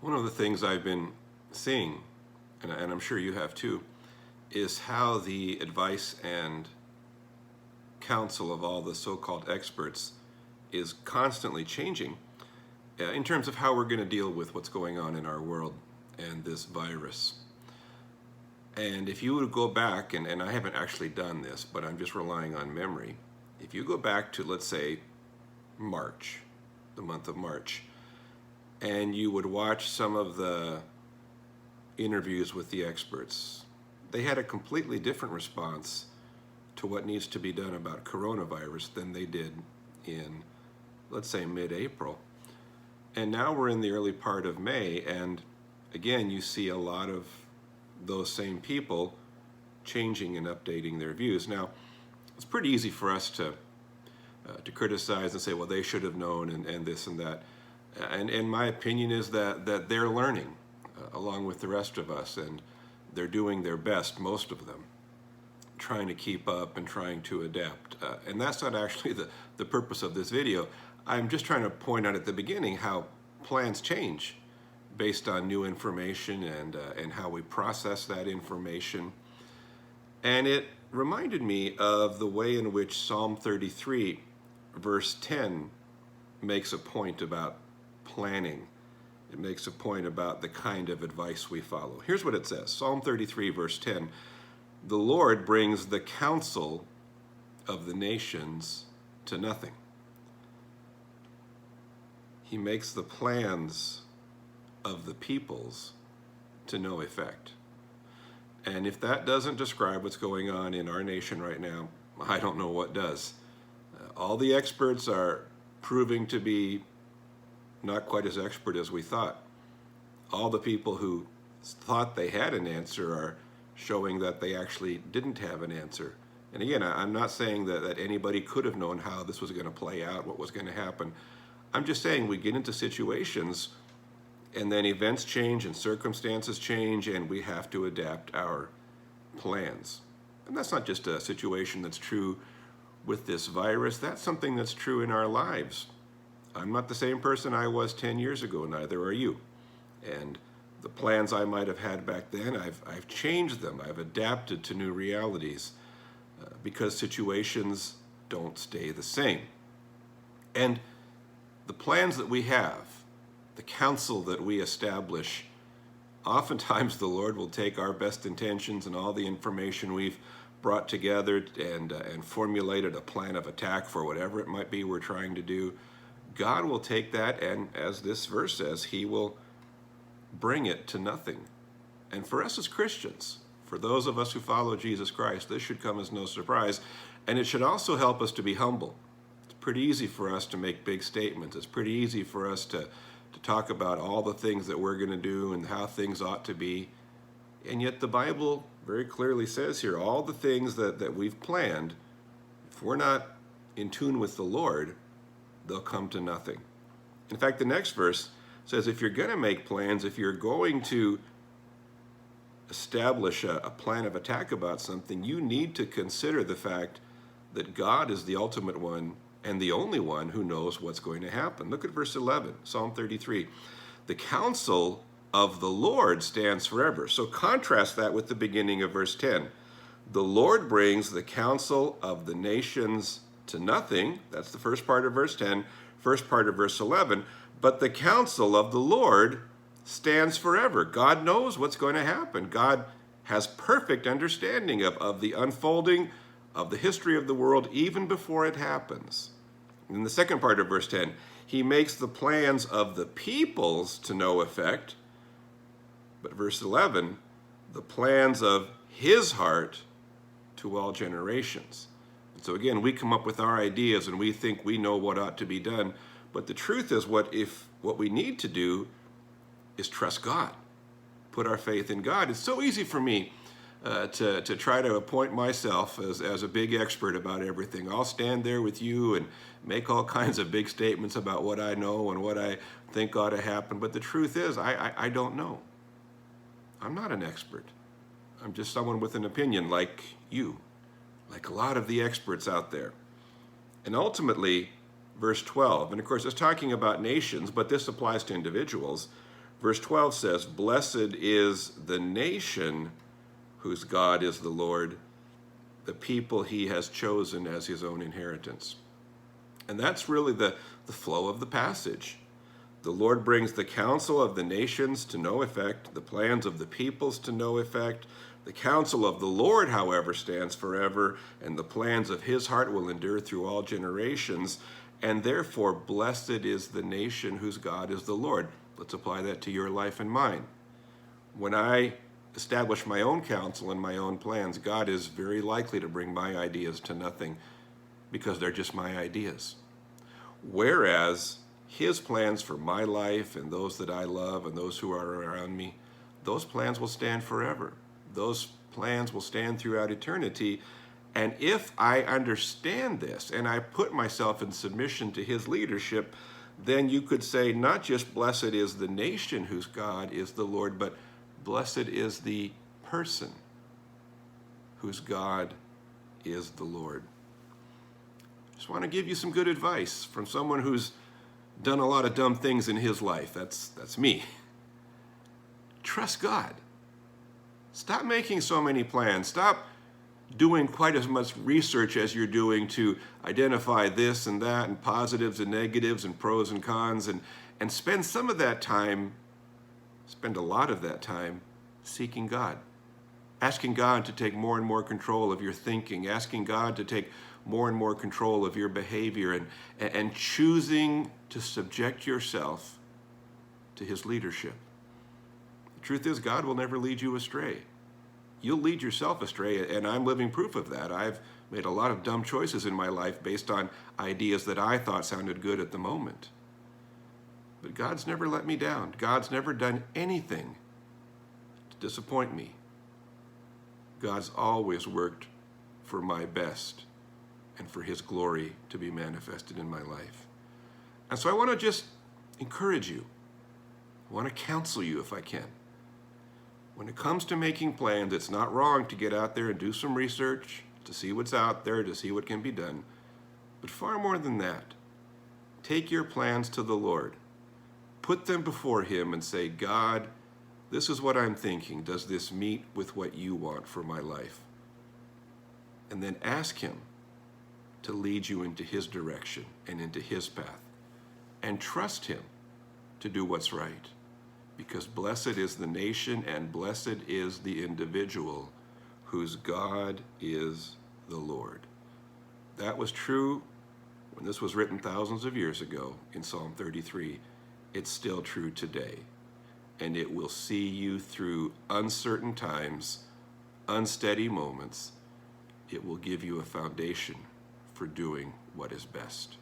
One of the things I've been seeing, and I'm sure you have too, is how the advice and counsel of all the so-called experts is constantly changing in terms of how we're going to deal with what's going on in our world and this virus. And if you would go back, and I haven't actually done this, but I'm just relying on memory. If you go back to, let's say, March, the month of March, and you would watch some of the interviews with the experts, they had a completely different response to what needs to be done about coronavirus than they did in, let's say, mid-April. And now we're in the early part of May, and again, you see a lot of those same people changing and updating their views. Now, it's pretty easy for us to criticize and say, well, they should have known and this and that. And my opinion is that they're learning along with the rest of us, and they're doing their best, most of them, trying to keep up and trying to adapt. And that's not actually the purpose of this video. I'm just trying to point out at the beginning how plans change based on new information and how we process that information. And it reminded me of the way in which Psalm 33, verse 10, makes a point about planning. It makes a point about the kind of advice we follow. Here's what it says, Psalm 33, verse 10, "The Lord brings the counsel of the nations to nothing. He makes the plans of the peoples to no effect." And if that doesn't describe what's going on in our nation right now, I don't know what does. All the experts are proving to be not quite as expert as we thought. All the people who thought they had an answer are showing that they actually didn't have an answer. And again, I'm not saying that anybody could have known how this was going to play out, what was going to happen. I'm just saying we get into situations and then events change and circumstances change, and we have to adapt our plans. And that's not just a situation that's true with this virus, that's something that's true in our lives. I'm not the same person I was 10 years ago, neither are you. And the plans I might have had back then, I've changed them. I've adapted to new realities because situations don't stay the same. And the plans that we have, the counsel that we establish, oftentimes the Lord will take our best intentions and all the information we've brought together and formulated a plan of attack for whatever it might be we're trying to do. God will take that, and as this verse says, He will bring it to nothing. And for us as Christians, for those of us who follow Jesus Christ, this should come as no surprise, and it should also help us to be humble. It's pretty easy for us to make big statements. It's pretty easy for us to talk about all the things that we're going to do and how things ought to be. And yet the Bible very clearly says here, all the things that we've planned, if we're not in tune with the Lord, they'll come to nothing. In fact, the next verse says if you're going to make plans, if you're going to establish a plan of attack about something, you need to consider the fact that God is the ultimate one and the only one who knows what's going to happen. Look at verse 11, Psalm 33. "The counsel of the Lord stands forever." So contrast that with the beginning of verse 10. "The Lord brings the counsel of the nations to nothing." That's the first part of verse 10, first part of verse 11. "But the counsel of the Lord stands forever." God knows what's going to happen. God has perfect understanding of the unfolding of the history of the world even before it happens. In the second part of verse 10, "He makes the plans of the peoples to no effect." But verse 11, "the plans of His heart to all generations." And so again, we come up with our ideas and we think we know what ought to be done. But the truth is, what we need to do is trust God, put our faith in God. It's so easy for me to try to appoint myself as a big expert about everything. I'll stand there with you and make all kinds of big statements about what I know and what I think ought to happen. But the truth is, I don't know. I'm not an expert. I'm just someone with an opinion like you, like a lot of the experts out there. And ultimately, verse 12, and of course it's talking about nations, but this applies to individuals. Verse 12 says, "Blessed is the nation whose God is the Lord, the people he has chosen as his own inheritance." And that's really the flow of the passage. The Lord brings the counsel of the nations to no effect, the plans of the peoples to no effect. The counsel of the Lord, however, stands forever, and the plans of his heart will endure through all generations. And therefore, blessed is the nation whose God is the Lord. Let's apply that to your life and mine. When I establish my own counsel and my own plans, God is very likely to bring my ideas to nothing because they're just my ideas. Whereas his plans for my life and those that I love and those who are around me, those plans will stand forever. Those plans will stand throughout eternity. And if I understand this and I put myself in submission to his leadership, then you could say not just blessed is the nation whose God is the Lord, but blessed is the person whose God is the Lord. Just want to give you some good advice from someone who's done a lot of dumb things in his life. That's me. Trust God. Stop making so many plans. Stop doing quite as much research as you're doing to identify this and that and positives and negatives and pros and cons, and spend some of that time, spend a lot of that time seeking God. Asking God to take more and more control of your thinking, asking God to take more and more control of your behavior, and choosing to subject yourself to his leadership. The truth is, God will never lead you astray. You'll lead yourself astray, and I'm living proof of that. I've made a lot of dumb choices in my life based on ideas that I thought sounded good at the moment. But God's never let me down. God's never done anything to disappoint me. God's always worked for my best and for his glory to be manifested in my life. And so I want to just encourage you. I want to counsel you if I can. When it comes to making plans, it's not wrong to get out there and do some research, to see what's out there, to see what can be done. But far more than that, take your plans to the Lord. Put them before him and say, God, this is what I'm thinking. Does this meet with what you want for my life? And then ask him to lead you into his direction and into his path. And trust him to do what's right. Because blessed is the nation and blessed is the individual whose God is the Lord. That was true when this was written thousands of years ago in Psalm 33. It's still true today. And it will see you through uncertain times, unsteady moments. It will give you a foundation for doing what is best.